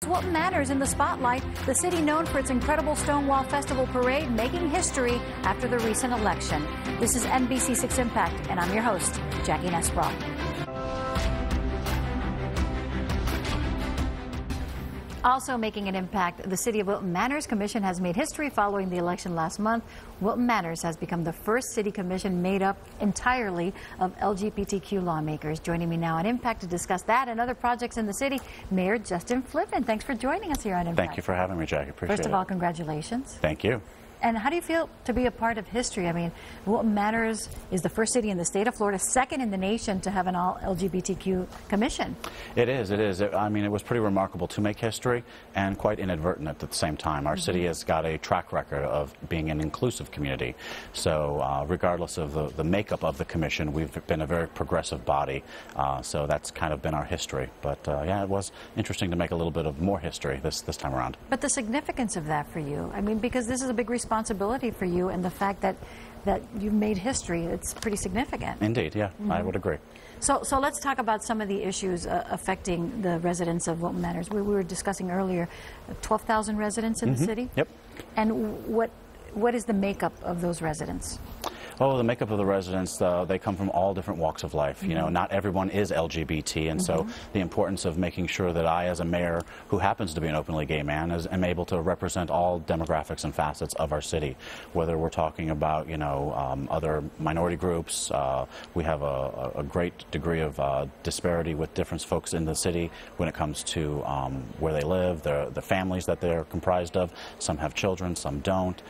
Wilton Manors in the spotlight, the city known for its incredible Stonewall Festival parade making history after the recent election. This is NBC6 Impact, and I'm your host, Jackie Nespral. Also making an impact, the City of Wilton Manors Commission has made history following the election last month. Wilton Manors has become the first city commission made up entirely of LGBTQ lawmakers. Joining me now on Impact to discuss that and other projects in the city, Mayor Justin Flippen. Thanks for joining us here on Impact. Thank you for having me, Jackie. Appreciate it. First of all, congratulations. Thank you. And how do you feel to be a part of history? I mean, Wilton Manors is the first city in the state of Florida, second in the nation to have an all-LGBTQ commission. It is. I mean, it was pretty remarkable to make history and quite inadvertent at the same time. Our city has got a track record of being an inclusive community. So regardless of the makeup of the commission, we've been a very progressive body. So that's kind of been our history. But yeah, it was interesting to make a little bit of more history this time around. But the significance of that for you, I mean, because this is a big responsibility for you, and the fact that you've made history, it's pretty significant. Indeed, yeah, I would agree. So let's talk about some of the issues affecting the residents of Wilton Manors. We were discussing earlier 12,000 residents in the city. Yep. And what is the makeup of those residents? Oh, the makeup of the residents, they come from all different walks of life. You know, not everyone is LGBT, and so the importance of making sure that I, as a mayor who happens to be an openly gay man, am able to represent all demographics and facets of our city. Whether we're talking about, you know, other minority groups, we have a great degree of disparity with different folks in the city when it comes to where they live, the families that they're comprised of. Some have children, some don't.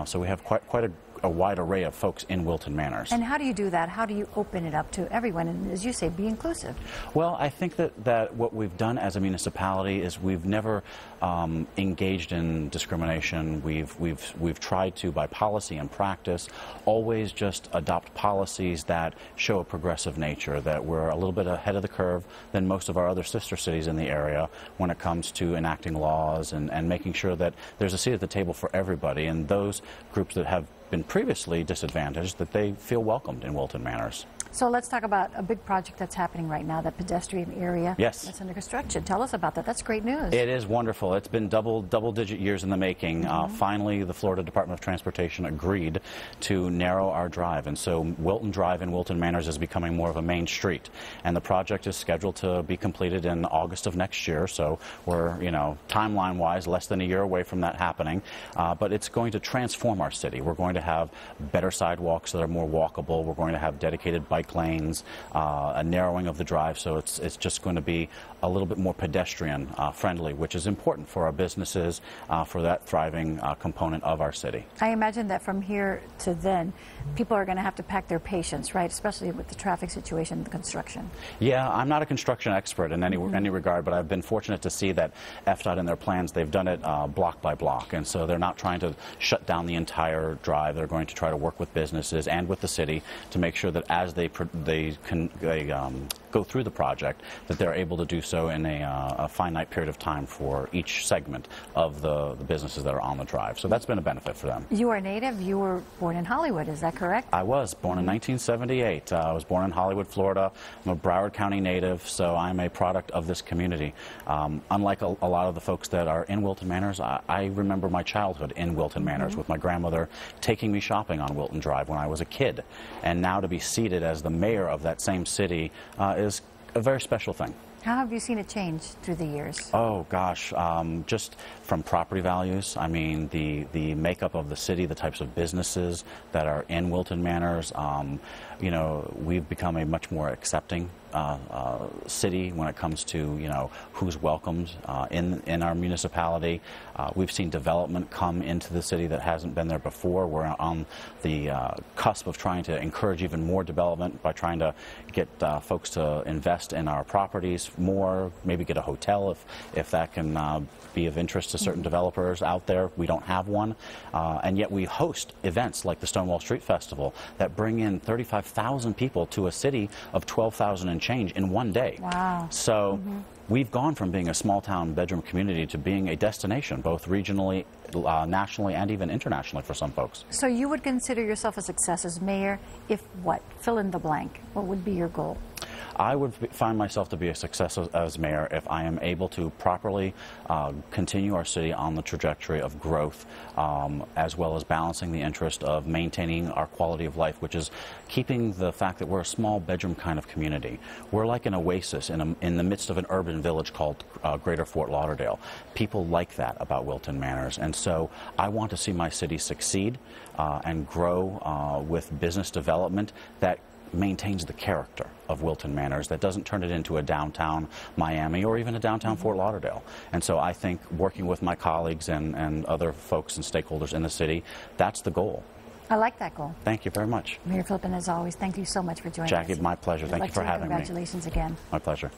So we have quite a wide array of folks in Wilton Manors. And how do you do that? How do you open it up to everyone and, as you say, be inclusive? Well, I think that what we've done as a municipality is we've never engaged in discrimination. We've tried to, by policy and practice, always just adopt policies that show a progressive nature, that we're a little bit ahead of the curve than most of our other sister cities in the area when it comes to enacting laws and making sure that there's a seat at the table for everybody, and those groups that have been previously disadvantaged, that they feel welcomed in Wilton Manors. So let's talk about a big project that's happening right now, that pedestrian area that's under construction. Tell us about that. That's great news. It is wonderful. It's been double-digit years in the making. Finally, the Florida Department of Transportation agreed to narrow our drive, and so Wilton Drive in Wilton Manors is becoming more of a main street. And the project is scheduled to be completed in August of next year, so we're, you know, timeline-wise, less than a year away from that happening. But it's going to transform our city. We're going to have better sidewalks that are more walkable. We're going to have dedicated bike lanes, a narrowing of the drive, so it's just going to be a little bit more pedestrian friendly, which is important for our businesses, for that thriving component of our city. I imagine that from here to then, people are going to have to pack their patience, right? Especially with the traffic situation and the construction. Yeah, I'm not a construction expert in any regard, but I've been fortunate to see that FDOT in their plans, they've done it block by block, and so they're not trying to shut down the entire drive. They're going to try to work with businesses and with the city to make sure that as they go through the project, that they're able to do so in a finite period of time for each segment of the businesses that are on the drive. So that's been a benefit for them. You are native. You were born in Hollywood, is that correct? I was born in 1978. I was born in Hollywood, Florida. I'm a Broward County native, so I'm a product of this community. Unlike a lot of the folks that are in Wilton Manors, I remember my childhood in Wilton Manors with my grandmother taking me shopping on Wilton Drive when I was a kid. And now to be seated as the mayor of that same city is a very special thing. How have you seen it change through the years? Oh gosh, just from property values. I mean, the makeup of the city, the types of businesses that are in Wilton Manors. You know, we've become a much more accepting city when it comes to, you know, who's welcomed in our municipality. We've seen development come into the city that hasn't been there before. We're on the cusp of trying to encourage even more development by trying to get folks to invest in our properties more, maybe get a hotel if that can be of interest to certain developers out there. We don't have one, and yet we host events like the Stonewall Street Festival that bring in 35,000 people to a city of 12,000 and change in one day. Wow. So we've gone from being a small-town bedroom community to being a destination, both regionally, nationally, and even internationally for some folks. So you would consider yourself a success as mayor if what? Fill in the blank. What would be your goal? I would find myself to be a success as mayor if I am able to properly continue our city on the trajectory of growth, as well as balancing the interest of maintaining our quality of life, which is keeping the fact that we're a small bedroom kind of community. We're like an oasis in the midst of an urban village called Greater Fort Lauderdale. People like that about Wilton Manors, and so I want to see my city succeed and grow with business development that maintains the character of Wilton Manors, that doesn't turn it into a downtown Miami or even a downtown Fort Lauderdale. And so I think working with my colleagues and other folks and stakeholders in the city, that's the goal. I like that goal. Thank you very much. Mayor Flippen, as always, thank you so much for joining us. Jackie, my pleasure. Thank you for having me. Congratulations again. My pleasure.